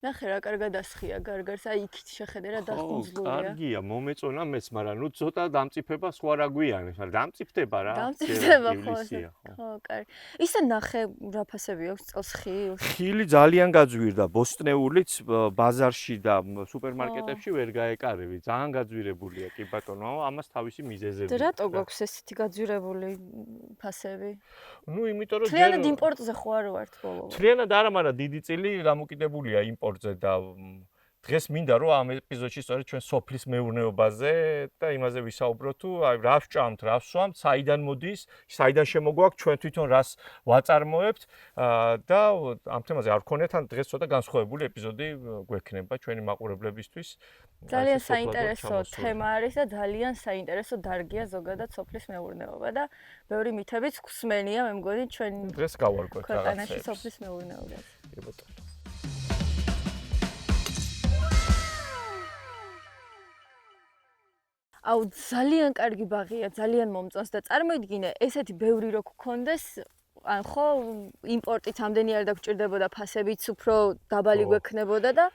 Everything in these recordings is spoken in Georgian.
ნახე რა კარგად ასხია გარგარს, აი იქით შეხედე რა დახუნძლულია. კარგია, მომეწონა მეც, მაგრამ ნუ ცოტა დამწიფება სხვა რა გვიანებს, მაგრამ დამწიფდება რა. დამწიფდება ხო? ივლისია, ხო. ხო, კარგი. ისე ნახე რა ფასები აქვს წელს ხილს. ხილი ძალიან გაძვირდა, ბოსტნეულიც ბაზარში და სუპერმარკეტებში ვერ გაეკარები. ძალიან გაძვირებულია კი ბატონო, ამას თავისი მიზეზები. და რატო გვაქვს ესეთი გაძვირებული ფასები? ნუ იმიტომ რომ თლიანად იმპორტზე ხო არ ვართ ბოლო. თლიანად არა, მაგრამ დიდი წილი დამოკიდებულია იმპორტზე და დღეს მინდა რომ ამ ეპიზოდში სწორედ ჩვენ სოფლის მეურნეობაზე და იმაზე ვისაუბროთ თუ აი რა ვჭამთ, რა ვსვამთ, საიდან მოდის, საიდან შემოგვაქვს ჩვენ თვითონ რას ვაწარმოებთ და ამ თემაზე არ ვქონიათ ან დღეს ცოტა განსხვავებული ეპიზოდი გვექნება ჩვენი მაყურებლებისთვის. ძალიან საინტერესო თემა არის და ძალიან საინტერესო დარგია ზოგადად სოფლის მეურნეობა და ბევრი მითებიც გვსმენია, მე მგონი ჩვენ დღეს გავარკვევთ ქვეყანაში სოფლის მეურნეობას. კი ბატონო. აუ ძალიან კარგი ბაღია, ძალიან მომწონს და წარმოიდგინე, ესეთი ბევრი რო გქონდეს, ან ხო იმპორტით ამდენი არ დაგჭირდებოდა, ფასებიც უფრო დაბალი გვექნებოდა და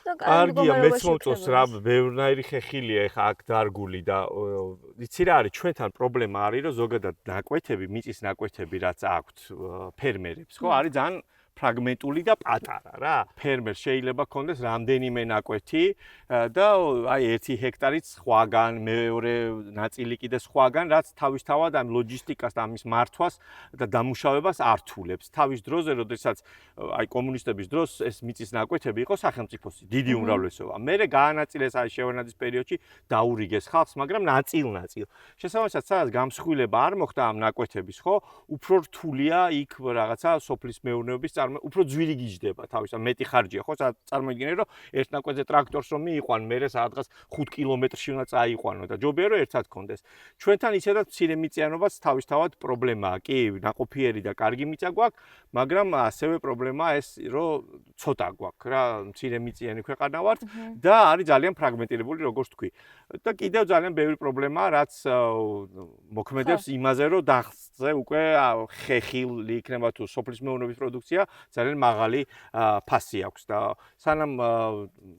კარგია, მეც მომწონს რა ბევრნაირი ხეხილია ეხა აქ დარგული და იცი რა არის ჩვენთან პრობლემა არის რომ ზოგადად ნაკვეთები, მიწის ნაკვეთები რაც აქვთ ფერმერებს, ხო, არის ძალიან ფრაგმენტული და პატარა რა. ფერმერს შეიძლება ქონდეს რამდენიმე ნაკვეთი და აი 1 ჰექტარიც სხვაგან, მეორე ნაწილი კიდე სხვაგან, რაც თავისთავად ამ ლოჯისტიკას და ამის მართვას და დამუშავებას ართულებს. თავის დროზე, როდესაც აი კომუნისტების დროს ეს მიწის ნაკვეთები იყო სახელმწიფოსი, დიდი უმრავლესობა. მერე გაანაწილეს აი შევარდნაძის პერიოდში დაურიგეს ხალხს, მაგრამ ნაწილ-ნაწილ. შესაბამისად, სადაც გამსხვილება არ მოხდა ამ ნაკვეთების, ხო? უფრო რთულია იქ რაღაცა სოფლის მეურნეობის უფრო ძვირი გიждდება თავისთავად მეტი ხარჯია ხო წარმოიდგინე რომ ერთ ნაკვეთზე ტრაქტორს რომ მიიყვან მერე სადღაც 5 კილომეტრში უნდა წაიყვანო და ჯობია რომ ერთად კონდეს ჩვენთან ისედაც მცირე მიწიანობაც თავისთავად პრობლემაა კი ნაყოფიერი და კარგი მიწა გვაქვს მაგრამ ასევე პრობლემაა ეს რომ ცოტა გვაქვს რა მცირე მიწიანი ქვეყანა ვართ და არის ძალიან ფრაგმენტირებული როგორც თქვი და კიდევ ძალიან ბევრი პრობლემაა რაც მოქმედებს იმაზე რომ დახზე უკვე ხეხილი იქნება თუ სოფლის მეურნეობის პროდუქცია ძალიან მაღალი ფასი აქვს და სანამ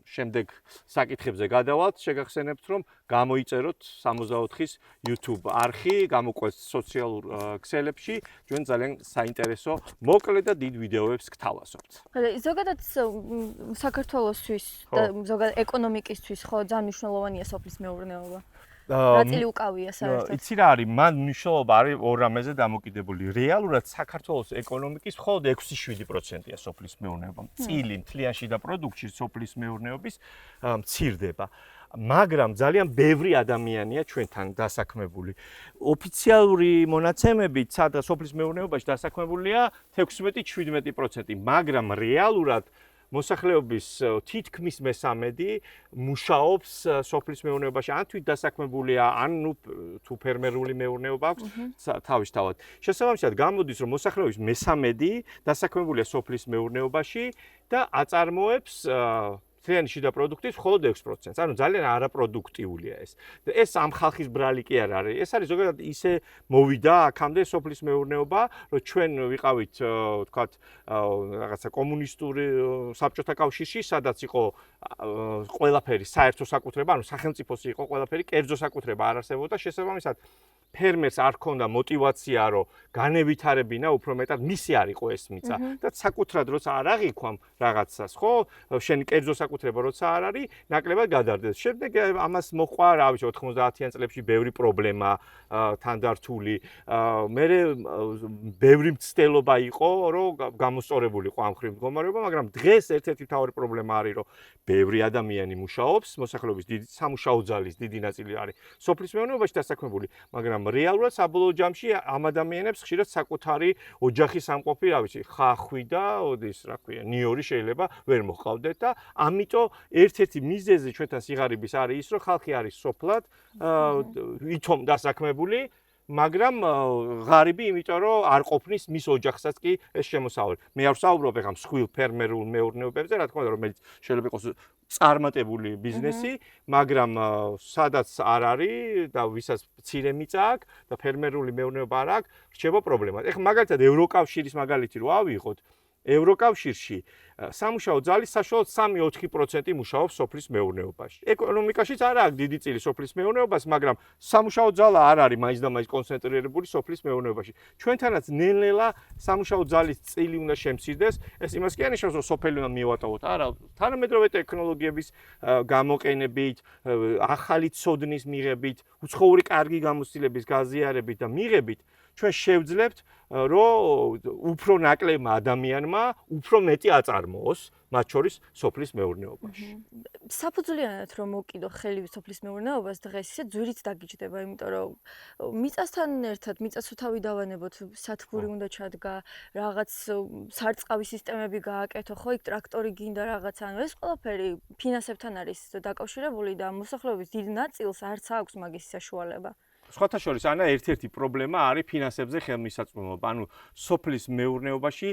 შემდეგ საკითხებზე გადავალთ შეგახსენებთ რომ გამოიწეროთ 64-ის YouTube არხი, გამოყვეთ სოციალურ ქსელებში, ჩვენ ძალიან საინტერესო მოკლე და დიდ ვიდეოებს გთავაზობთ. ზოგადად საქართველოსთვის და ზოგადად ეკონომიკისთვის ხო ძალიან მნიშვნელოვანია სოფლის მეურნეობა. რა წილი უკავია საერთოდ? იცი რა არის, მან მნიშვნელობა არის ორ რამეზე დამოკიდებული. რეალურად საქართველოს ეკონომიკის მხოლოდ 6-7%-ია სოფლის მეურნეობა. წილი მთლიანში და პროდუქტში სოფლის მეურნეობის მცირდება. მაგრამ ძალიან ბევრი ადამიანია ჩვენთან დასაქმებული. ოფიციალური მონაცემებით სადღაც სოფლის მეურნეობაში დასაქმებულია 16-17%, მაგრამ რეალურად მოსახლეობის თითქმის მესამედი მუშაობს სოფლის მეურნეობაში, ან თვით დასაქმებულია, ან თუ ფერმერული მეურნეობა აქვს თავისთავად. შესაბამისად, გამოდის, რომ მოსახლეობის მესამედი დასაქმებულია სოფლის მეურნეობაში და აწარმოებს მთლიანი შიდა პროდუქტის მხოლოდ 6%. ანუ ძალიან არაპროდუქტიულია ეს. ეს ამ ხალხის ბრალი კი არ არის. ეს არის ზოგადად ისე მოვიდა აქამდე სოფლის მეურნეობა, რომ ჩვენ ვიყავით, თქვათ, რაღაცა კომუნისტური საბჭოთა კავშირში, სადაც იყო ყველაფერი საერთო საკუთრება, ანუ სახელმწიფოსი იყო ყველაფერი, კერძო საკუთრება არ არსებობდა. შესაბამისად, ფერმერს არ ჰქონდა мотиваცია, რომ განევითარებინა უფრო მეტად მისი არ იყო ეს მიწა და საკუთრად როცა არ აღიქვამ რაღაცას, ხო? შენ კერძო საკუთრება როცა არ არის, ნაკლებად გადარდეს. შემდეგ ამას მოყვა, რა ვიცი, 90-იან წლებში ბევრი პრობლემა თანდართული. მერე ბევრი მცდელობა იყო, რომ გამოსწორებულიყო ამ ხრივ მდგომარეობა, მაგრამ დღეს ერთ-ერთი მთავარი პრობლემა არის, რომ ბევრი ადამიანი მუშაობს, მოსახლეობის დიდი სამუშაო ძალის დიდი ნაწილი არის სოფლის მეურნეობაში დასაქმებული, მაგრამ რეალურად საბოლოო ჯამში ამ ადამიანებს ხშირად საკუთარი ოჯახი სამყოფი, რა ვიცი, ხახვი და ოდის, რა ქვია, ნიორი შეიძლება ვერ მოჰყავდეთ და ამიტომ ერთ-ერთი მიზეზი ჩვენთან სიღარიბის არის ის, რომ ხალხი არის სოფლად, ვითომ დასაქმებული, მაგრამ ღარიბი, იმიტომ რომ არ ყოფნის მის ოჯახსაც კი ეს შემოსავალი. მე არ ვსაუბრობ ეხლა მსხვილ ფერმერულ მეურნეობებზე, რა თქმა უნდა, რომელიც შეიძლება იყოს წარმატებული ბიზნესი, მაგრამ სადაც არ არის და ვისაც მცირე მიწა აქვს და ფერმერული მეურნეობა არ აქვს, რჩება პრობლემა. ეხლა მაგალითად ევროკავშირის მაგალითი რო ავიღოთ, ევროკავშირში სამუშაო ძალის საშუალოდ 3-4% მუშაობს სოფლის მეურნეობაში. ეკონომიკაშიც არ აქვს დიდი წილი სოფლის მეურნეობას, მაგრამ სამუშაო ძალა არ არის მაინც და მაინც კონცენტრირებული სოფლის მეურნეობაში. ჩვენთანაც ნელ-ნელა სამუშაო ძალის წილი უნდა შემცირდეს. ეს იმას კი ანიშნავს, რომ სოფელი უნდა მივატოვოთ. არა, თანამედროვე ტექნოლოგიების გამოყენებით, ახალი ცოდნის მიღებით, უცხოური კარგი გამოცდილების გაზიარებით და მიღებით ჩვენ შევძლებთ, რომ უფრო ნაკლებმა ადამიანმა უფრო მეტი აწარმოოს, მათ შორის სოფლის მეურნეობაში. საფუძვლიანად რომ მოვკიდო ხელი სოფლის მეურნეობას დღეს ისე ძვირიც დაგიჯდება, იმიტომ რომ მიწასთან ერთად მიწას თავი დავანებოთ, სათბური უნდა ჩადგა, რაღაც სარწყავი სისტემები გააკეთო, ხო, იქ ტრაქტორი გინდა რაღაც, ანუ ეს ყველაფერი ფინანსებთან არის დაკავშირებული და მოსახლეობის დიდ ნაწილს არც აქვს მაგის საშუალება. სხვათა შორის ანა ერთ-ერთი პრობლემა არის ფინანსებზე ხელმისაწვდომობა. ანუ სოფლის მეურნეობაში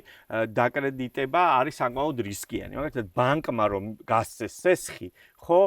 დაკრედიტება არის საკმაოდ რისკიანი. მაგალითად, ბანკმა რომ გასცეს სესხი, ხო,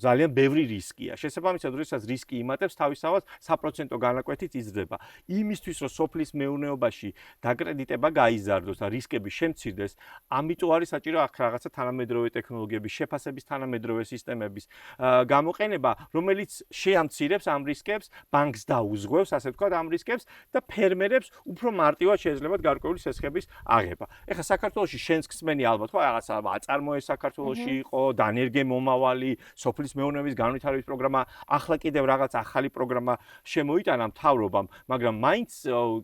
ძალიან ბევრი რისკია. შესაბამისად, როდესაც რისკი იმატებს, თავისთავად საპროცენტო განაკვეთით იზრდება. იმისთვის, რომ სოფლის მეურნეობაში დაკრედიტება გაიზარდოს და რისკები შემცირდეს, ამიტომ არის საჭირო აქ რაღაცა თანამედროვე ტექნოლოგიების, შეფასების თანამედროვე სისტემების გამოყენება, რომელიც შეამცირებს ამ რისკებს, ბანკს დაუზღვევს, ასე ვთქვათ, ამ რისკებს და ფერმერებს უფრო მარტივად შეეძლებათ გარკვეული სესხების აღება. ეხლა საქართველოში შენს ხსმენი ალბათ, ხო, რაღაცა აწარმოე საქართველოში იყო, ენერგემომავალი, სოფლის მეურნეობის განვითარების პროგრამა, ახლა კიდევ რაღაც ახალი პროგრამა შემოიტანა მთავრობამ, მაგრამ მაინც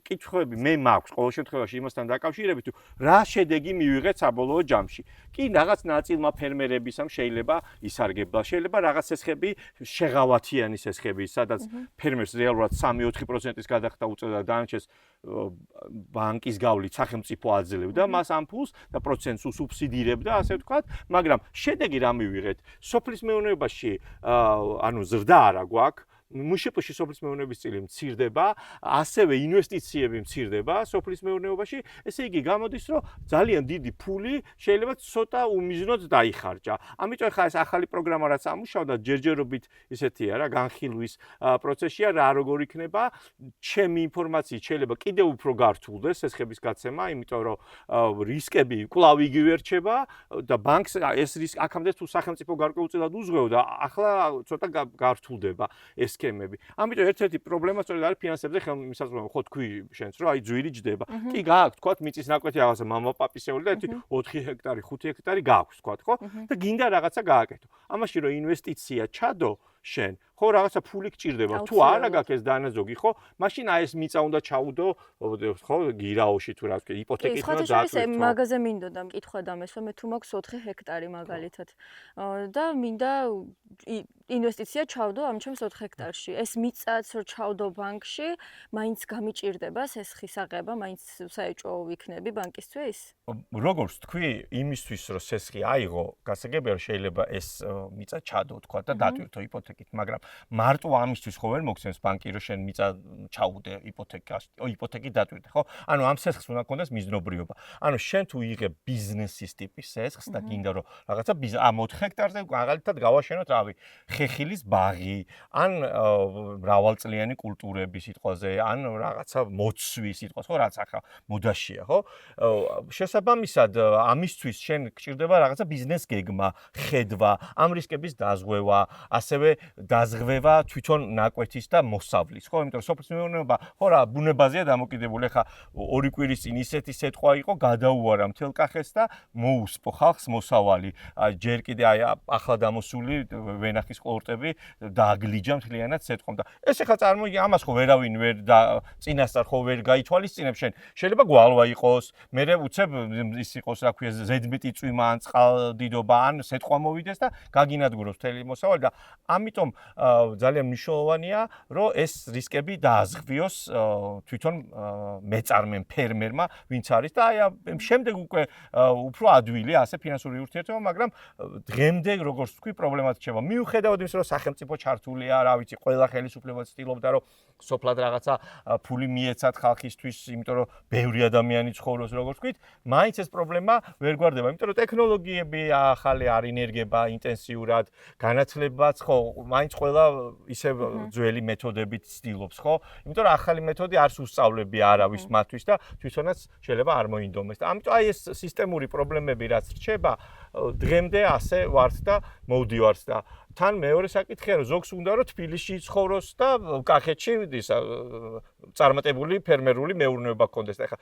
კითხვები მე მაქვს ყოველ შემთხვევაში იმასთან დაკავშირებით, თუ რა შედეგი მივიღეთ საბოლოო ჯამში. კი, რაღაც ნაწილმა ფერმერებისამ შეიძლება ისარგებლა, შეიძლება რაღაც სესხები შეღავათიანი სესხები, სადაც ფერმერს რეალურად 3-4%-ის გადახდა უწევდა და დანარჩენს ბანკის გავლით სახელმწიფო აძლევდა მას ამ ფულს და პროცენტს უსუბსიდირებდა, ასე ვთქვათ, მაგრამ შედეგი რა მივიღეთ? სოფლის მეურნეობაში ანუ ზრდა არა გვაქვს. მუშეპოში სოფლის მეურნეობის წილი მცირდება, ასევე ინვესტიციები მცირდება სოფლის მეურნეობაში, ესე იგი გამოდის, რომ ძალიან დიდი ფული შეიძლება ცოტა უმიზნოდ დაიხარჯა. ამიტომ ხა ეს ახალი პროგრამა რაც ამუშავდა, ჯერჯერობით ისეთია რა, განხილვის პროცესია, რა როგორ იქნება, ჩემი ინფორმაციით შეიძლება კიდევ უფრო გართულდეს სესხების გაცემა, იმიტომ რომ რისკები კვლავ იგივე რჩება და ბანკს ეს რისკი აქამდე თუ სახელმწიფო გარკვეულწილად უზღვევდა, ახლა ცოტა გართულდება ეს სქემები. ამიტომ ერთ-ერთი პრობლემა სწორედ არის ფინანსებზე ხელმისაწვდომობა. ხო თქვი შენც რომ აი ძვირი ჯდება. კი გააქვს თქვა მიწის ნაკვეთი რაღაცა მამაპაპისეული და 4 ჰექტარი, 5 ჰექტარი გააქვს თქვა, ხო? და გინდა რაღაცა გააკეთო. ამაში რომ ინვესტიცია ჩადო შენ, ხო რაღაცა ფული გჭირდება. თუ არა გაქვს ეს დანაზოგი, ხო? მაშინ აი ეს მიწა უნდა ჩაუდო, ხო, გირაოში თუ რა ვთქვი, იპოთეკით უნდა დაწვეს. ეს მაგაზე მინდოდა მკითხვა დამესვა, მე თუ მაქვს 4 ჰექტარი მაგალითად. და მინდა ინვესტიცია ჩავდო ამ ჩემს 4 ჰექტარში. ეს მიწაც რო ჩავდო ბანკში, მაინც გამიჭირდება სესხის აღება, მაინც საეჭვო ვიქნები ბანკისთვის? როგორც თქვი, იმისთვის რომ სესხი აიღო, გასაგებია შეიძლება ეს მიწა ჩადო, თქვა და დატვირთო იპოთეკით, მაგრამ მარტო ამისთვის ხო ვერ მოგცემს ბანკი რომ შენ მიწა ჩაუდე იპოთეკით დატვირთე, ხო? ანუ ამ სესხს უნდა კონდეს მიზნობრიობა. ანუ შენ თუ იღებ ბიზნესის ტიპის სესხს და გინდა რომ რაღაცა ამ 4 ჰექტარზე მაგალითად გავაშენოთ რავი, ხეხილის ბაღი, ან მრავალწლიანი კულტურები სიტყვაზე, ან რაღაცა მოცვი სიტყვას, ხო, რაც ახლა მოდაშია, ხო? შესაბამისად, ამისთვის შენ გჭირდება რაღაცა ბიზნეს გეგმა, ხედვა, ამ რისკების დაზღვევა, ასევე დაზღვევა თვითონ ნაკვეთის და მოსავლის, ხო? იმიტომ რომ სოფლის მეურნეობა, ხო რა, ბუნებაზეა დამოკიდებული. ხა 2 კვირის წინ ისეთი სიტყვა იყო, გადაუარა მთელ კახეთს და მოუსპო ხალხს მოსავალი. ჯერ კიდე აი ახლა დამოსული ვენახის ყლორტები დააგლიჯა მთლიანად სიტყვამ და ეს ახლა წარმოიდგინე, ამას ხო ვერავინ ვერ და წინასწარ ხო ვერ გაითვალისწინებ შენ. შეიძლება გვალვა იყოს, მერე უცებ ის იყოს, რა ქვია, ზედმეტი წვიმა ან წყალდიდობა ან სიტყვა მოვიდეს და გაგინადგუროს მთელი მოსავალი და ამიტომ ძალიან მნიშვნელოვანია, რომ ეს რისკები დააზღვიოს თვითონ მეწარმემ ფერმერმა, ვინც არის და აი შემდეგ უკვე უფრო ადვილია ასე ფინანსური ურთიერთობა, მაგრამ დღემდე როგორც თქვი, პრობლემად რჩება. მიუხედავად იმისა, რომ სახელმწიფო ჩართულია, რა ვიცი, ყველა ხელისუფლება ცდილობდა, რომ სოფლად რაღაცა ფული მიეცათ ხალხისთვის, იმიტომ რომ ბევრი ადამიანი ცხოვრობს, როგორც ვთქვით, მაინც ეს პრობლემა ვერ გვარდება, იმიტომ რომ ტექნოლოგიები ახალი არ ინერგება ინტენსიურად, განათლებაც ხო მაინც ყველა ისევ ძველი მეთოდებით ცდილობს, ხო? იმიტომ რომ ახალი მეთოდი არც უსწავლები არავის მათთვის და თვითონაც შეიძლება არ მოინდომეს. და ამიტომ აი ეს სისტემური პრობლემები რაც რჩება, დღემდე ასე ვართ და მოვდივართ და თან მეორე საკითხია რომ ზოგს უნდა რომ თბილისში ცხოვროს და კახეთში ისა წარმატებული ფერმერული მეურნეობა გქონდეს. და ეხლა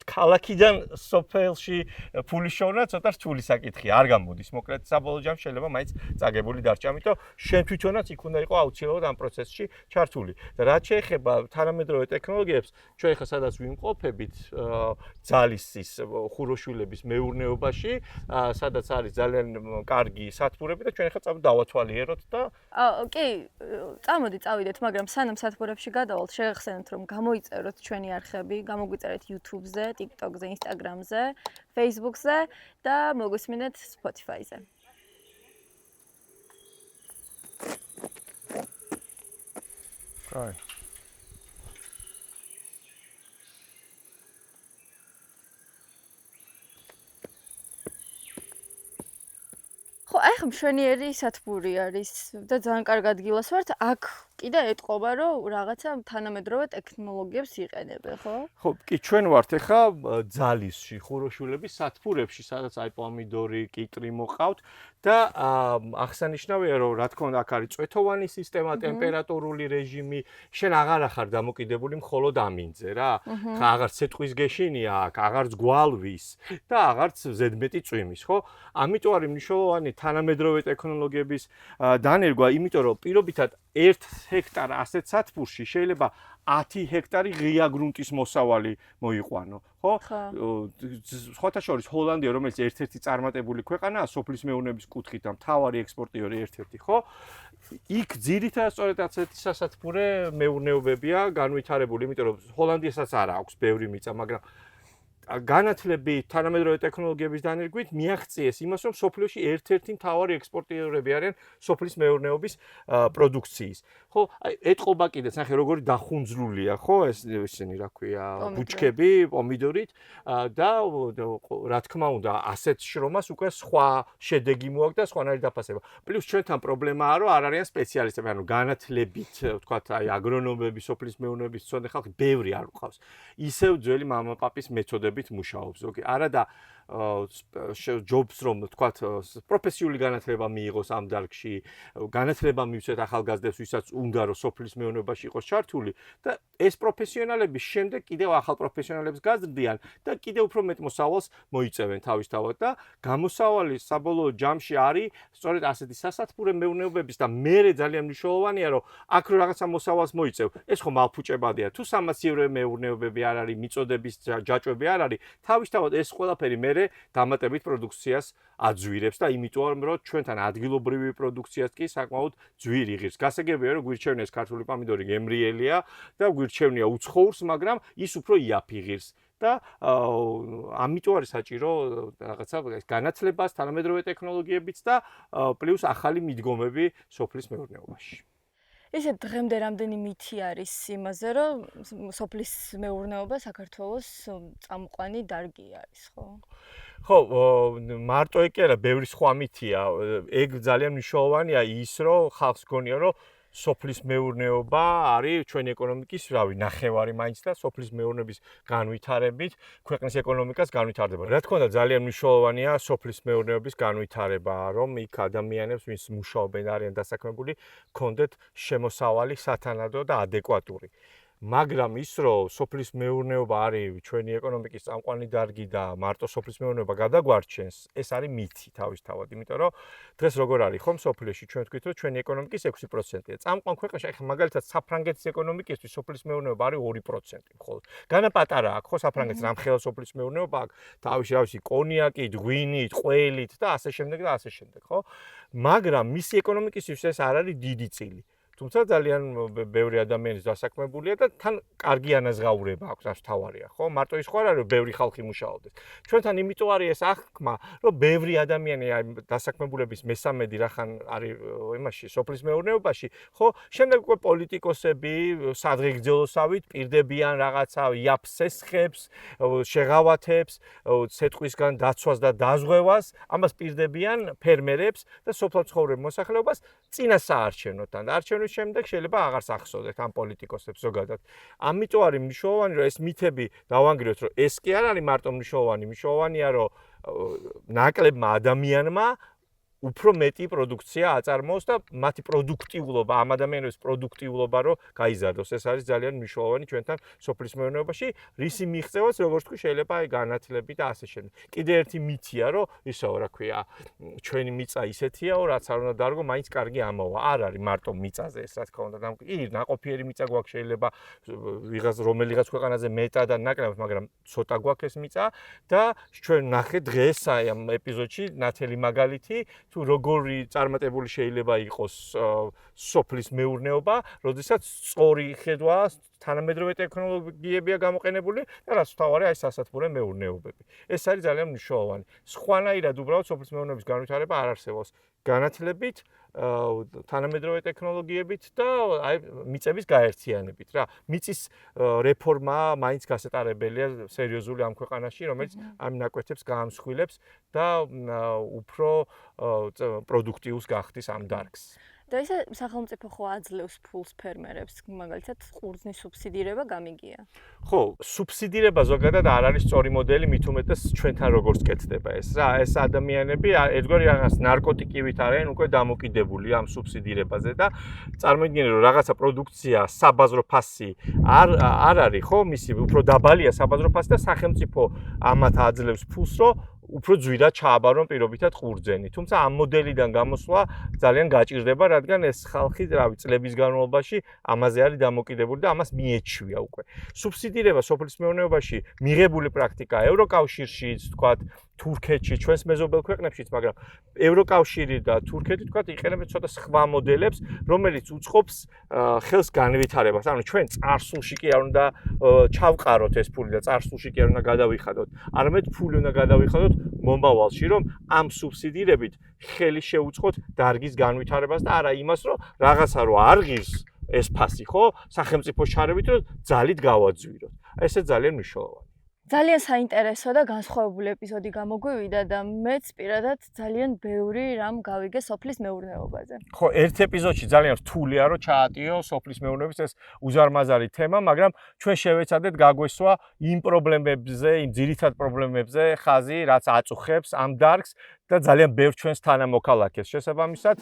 ქალაქიდან სოფელში ფულის შოვნა ცოტა რთული საკითხია, არ გამოდის. მოკლედ საბოლოო ჯამში შეიძლება მაინც წაგებული დარჩა, ამიტომ შენ თვითონაც იქ უნდა იყო აუცილებლად ამ პროცესში ჩართული. და რაც შეეხება თანამედროვე ტექნოლოგიებს, ჩვენ ახლა სადაც ვიმყოფებით, ძალის ის ხუროშვილების მეურნეობაში, სადაც არის ძალიან კარგი სათბურები და ჩვენ ახლა დავათვალიეროთ და კი, წავიდეთ, მაგრამ სანამ სათბურებში გადავალთ, შეგახსენებთ რომ გამოიწეროთ ჩვენი არხები, გამოგვიწერეთ YouTube-ზე, TikTok-ზე, Instagram-ზე, Facebook-ზე და მოგვისმინეთ Spotify-ზე. Right. ხო, აი ხომ მშვენიერი სათბური არის და ძალიან კარგ ადგილას ვართ. აქ კიდე ეტყობა, რომ რაღაცა თანამედროვე ტექნოლოგიებს იყენებენ, ხო? ხო, კი ჩვენ ვართ ახლა ძალისში, ხუროშვილების სათბურებში, სადაც აი პომიდორი, კიტრი მოყავთ და აღსანიშნავია, რომ რა თქმა უნდა აქ არის წვეთოვანი სისტემა, ტემპერატურული რეჟიმი, შენ აღარ ახარ დამოკიდებული მხოლოდ ამინძზე რა. ხა აღარც სიტყვის გეშინია აქ, აღარც გვალვის და აღარც ზედმეტი წვიმის, ხო? ამიტომ არის მნიშვნელოვანი თანამედროვე ტექნოლოგიების დანერგვა, იმიტომ რომ პირობითად 1 ჰექტარ ასეთ სათბურში შეიძლება 10 ჰექტარი ღია გრუნტის მოსავალი მოიყვანო, ხო? სხვათა შორის ჰოლანდია, რომელიც ერთ-ერთი წარმატებული ქვეყანაა სოფლის მეურნეობის კუთხით და მთავარი ექსპორტიორი ერთ-ერთი, ხო? იქ ძირითადად სწორედ ასეთი სასათბურე მეურნეობებია განვითარებული, იმიტომ რომ ჰოლანდიასაც არ აქვს ბევრი მიწა, მაგრამ განათლებით, თანამედროვე ტექნოლოგიების დანერგვით მიაღწიეს იმას, რომ სოფლიოში ერთ-ერთი მთავარი ექსპორტიორები არიან სოფლის მეურნეობის პროდუქციის. ხო, აი ეტყობა კიდეც, ნახე როგორი დახუნძრულია, ხო, ესენი რა ქვია, ბუჩქები, პომიდორით და რა თქმა უნდა, ასეთ შრომას უკვე სხვა შედეგი მოაქვს და სხვანაირი დაფასება. პლუს ჩვენთან პრობლემაა, რომ არ არიან სპეციალისტები, ანუ განათლებით, ვთქვათ, აი აგრონომები, სოფლის მეურნეობის მცოდნე ხალხი ბევრი არ ყავს. ისევ ძველი მამაპაპის მეთოდებით მუშაობს. ზოგი არა და ჯობს რომ ვთქვათ პროფესიული განათლება მიიღოს ამ დარგში, განათლება მივცეთ ახალგაზრდებს, ვისაც უნდა რომ სოფლის მეურნეობაში იყოს ჩართული და ეს პროფესიონალები შემდეგ კიდევ ახალ პროფესიონალებს გაზრდიან და კიდევ უფრო მეტ მოსავალს მოიწევენ თავისთავად და გამოსავალი საბოლოო ჯამში არის სწორედ ასეთი სასათბურე მეურნეობების და მერე ძალიან მნიშვნელოვანია რომ აქ რო რაღაცა მოსავალს მოიწევ, ეს ხომ ალფუჭებადია. თუ სამაცივრო მეურნეობები არ არის, მიწოდების ჯაჭვები არ არის, თავისთავად ეს ყველაფერი მერე დამატებით პროდუქციას აძვირებს და იმიტომ რომ ჩვენთან ადგილობრივი პროდუქციაც კი საკმაოდ ძვირი ღირს. გასაგებია რომ გვირჩევნია ქართული პომიდორი გემრიელია და გვირჩევნია უცხოურს, მაგრამ ის უფრო იაფი ღირს. და ამიტომ არის საჭირო რაღაცა განათლებას, თანამედროვე ტექნოლოგიებიც და პლუს ახალი მიდგომები სოფლის მეურნეობაში. ისე დღემდე რამდენი მითი არის იმაზე, რომ სოფლის მეურნეობა საქართველოს წამყვანი დარგი არის, ხო? ხო, მარტო ეგ კი არა, ბევრი სხვა მითია. ეგ ძალიან მნიშვნელოვანია ის, რომ ხალხს გონია, რომ სოფლის მეურნეობა არის ჩვენი ეკონომიკის, რავი, ნახევარი მაინც და სოფლის მეურნეობის განვითარებით ქვეყნის ეკონომიკას განვითარდება. რა თქმა უნდა, ძალიან მნიშვნელოვანია სოფლის მეურნეობის განვითარება, რომ იქ ადამიანებს, ვინც მუშაობენ, არიან დასაქმებული, ჰქონდეთ შემოსავალი სათანადო და ადეკვატური. მაგრამ ის, რომ სოფლის მეურნეობა არის ჩვენი ეკონომიკის წამყვანი დარგი და მარტო სოფლის მეურნეობა გადაგვარჩენს, ეს არის მითი თავისთავად, იმიტომ რომ დღეს როგორ არის ხომ სოფლიოში ჩვენ ვთქვით, რომ ჩვენი ეკონომიკის 6%-ია. წამყვან ქვეყანაში, ახლა მაგალითად საფრანგეთის ეკონომიკისთვის სოფლის მეურნეობა არის 2% მხოლოდ. განა პატარაა, ხო, საფრანგეთის რამხელა სოფლის მეურნეობა აქვს, თავისი კონიაკით, ღვინით, ყველით და ასე შემდეგ და ასე შემდეგ, ხო? მაგრამ მისი ეკონომიკისთვის ეს არ არის დიდი წილი. თუმცა ძალიან ბევრი ადამიანის დასაქმებულია და თან კარგი ანაზღაურება აქვს, რაც თავარია, ხო? მარტო ის ხო არ არის, რომ ბევრი ხალხი მუშაობდეს. ჩვენთან იმიტომ არის ეს აღქმა, რომ ბევრი ადამიანი აი დასაქმებულების მესამედი რახან არის იმაში, სოფლის მეურნეობაში, ხო? შემდეგ უკვე პოლიტიკოსები სადღეგრძელოსავით პირდებიან რაღაცა იაფსესხებს, შეღავათებს, სეტყვისგან დაცვას და დაზღვევას, ამას პირდებიან ფერმერებს და სოფლად ცხოვრებ მოსახლეობას წინა საარჩევნოთან. არჩევნის შემდეგ შეიძლება აღარ სახსოვდეთ ამ პოლიტიკოსებს ზოგადად. ამიტომ არის მნიშვნელოვანი, რომ ეს მითები დავანგრიოთ, რომ ეს კი არ არის მარტო მნიშვნელოვანი, მნიშვნელოვანია, რომ ნაკლებმა ადამიანმა უფრო მეტი პროდუქცია აწარმოოს და მათი პროდუქტიულობა, ამ ადამიანების პროდუქტიულობა რო გაიზარდოს. ეს არის ძალიან მნიშვნელოვანი ჩვენთან სოფლის მეურნეობაში, რისი მიღწევაც როგორც თქვი შეიძლება აი განათლებით და ასე შემდეგ. კიდე ერთი მითია, რომ ისო რა ქვია, ჩვენი მიწა ისეთიაო, რაც არ უნდა დარგო, მაინც კარგი ამოვა. არ არის მარტო მიწაზე ეს რა თქმა უნდა, ნაყოფიერი მიწა გვაქვს შეიძლება რომელიღაც ქვეყანაზე მეტად და ნაკლებად, მაგრამ ცოტა გვაქვს ეს მიწა და ჩვენ ნახეთ დღეს აი ამ ეპიზოდში ნათელი მაგალითი თუ როგორი წარმატებული შეიძლება იყოს სოფლის მეურნეობა, როდესაც სწორი ხედვა თანამედროვე ტექნოლოგიებია გამოყენებული და რაც თავარი აი სასათბურე მეურნეობები. ეს არის ძალიან მნიშვნელოვანი. სხვანაირად უბრალოდ სოფლის მეურნეობის განვითარება არ არსებობს. განათლებით, თანამედროვე ტექნოლოგიებით და აი მიწების გაერთიანებით რა. მიწის რეფორმა მაინც გასატარებელია სერიოზული ამ ქვეყანაში, რომელიც ამ ნაკვეთებს გაამსხვილებს და უფრო პროდუქტიულს გახდის ამ დარგს. და ისე სახელმწიფო ხო აძლევს ფულს ფერმერებს, მაგალითად ყურძნის სუბსიდირება გამიგია. ხო, სუბსიდირება ზოგადად არ არის სწორი მოდელი, მით უმეტეს ჩვენთან როგორც კეთდება ეს რა. ეს ადამიანები ერთგვარი რაღაც ნარკოტიკივით არიან უკვე დამოკიდებული ამ სუბსიდირებაზე და წარმოიდგინეთ რომ რაღაცა პროდუქცია საბაზრო ფასი არ არის, ხო, მისი უფრო დაბალია საბაზრო ფასი და სახელმწიფო ამათ აძლევს ფულს, რომ უფრო ძვირად ჩააბარონ პირობითად ყურძენი. თუმცა ამ მოდელიდან გამოსვლა ძალიან გაჭირდება, რადგან ეს ხალხი, რავი, წლების განმავლობაში ამაზე არის დამოკიდებული და ამას მიეჩვია უკვე. სუბსიდირება სოფლის მეურნეობაში მიღებული პრაქტიკაა ევროკავშირშიც, თქვათ, თურქეთში, ჩვენს მეზობელ ქვეყნებშიც, მაგრამ ევროკავშირი და თურქეთი, თქვათ, იყენებენ ცოტა სხვა მოდელებს, რომელიც უწყობს ხელს განვითარებას. ანუ ჩვენ წარსულში კი არ უნდა ჩავყაროთ ეს ფული და წარსულში კი არ უნდა გადავიხადოთ. არამედ ფული უნდა გადავიხადოთ მომავალში, რომ ამ სუბსიდირებით ხელი შეუწყოთ დარგის განვითარებას და არა იმას, რომ რაღაცა რო არ ღირს ეს ფასი, ხო, სახელმწიფოს ჩარევით, რომ ძალით გავაძვიროთ. ესე ძალიან მნიშვნელოვანია. ძალიან საინტერესო და განსხვავებული ეპიზოდი გამოგვივიდა და მეც პირადად ძალიან ბევრი რამ გავიგე სოფლის მეურნეობაზე. ხო, ერთ ეპიზოდში ძალიან რთულია რომ ჩაატიო სოფლის მეურნეობის ეს უზარმაზარი თემა, მაგრამ ჩვენ შევეცადეთ გაგვესვა იმ პრობლემებზე, იმ ძირითად პრობლემებზე ხაზი, რაც აწუხებს ამ დარგს და ძალიან ბევრ ჩვენს თანამოქალაქეს. შესაბამისად,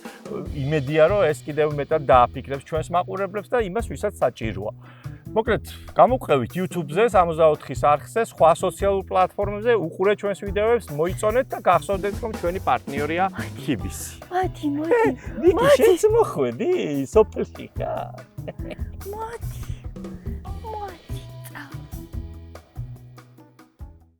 იმედია რომ ეს კიდევ მეტად დააფიქრებს ჩვენს მაყურებლებს და იმას ვისაც საჭიროა. მოკლედ, გამოვყევით YouTube-ზე, 64-ის არხზე, სხვა სოციალურ პლატფორმებზე, უყურეთ ჩვენს ვიდეოებს, მოიწონეთ და გახსოვდეთ, რომ ჩვენი პარტნიორია KIBIS-ი. მოდი. ნიკი, შეც მოხვედი სოფელში ხარ? მოდი.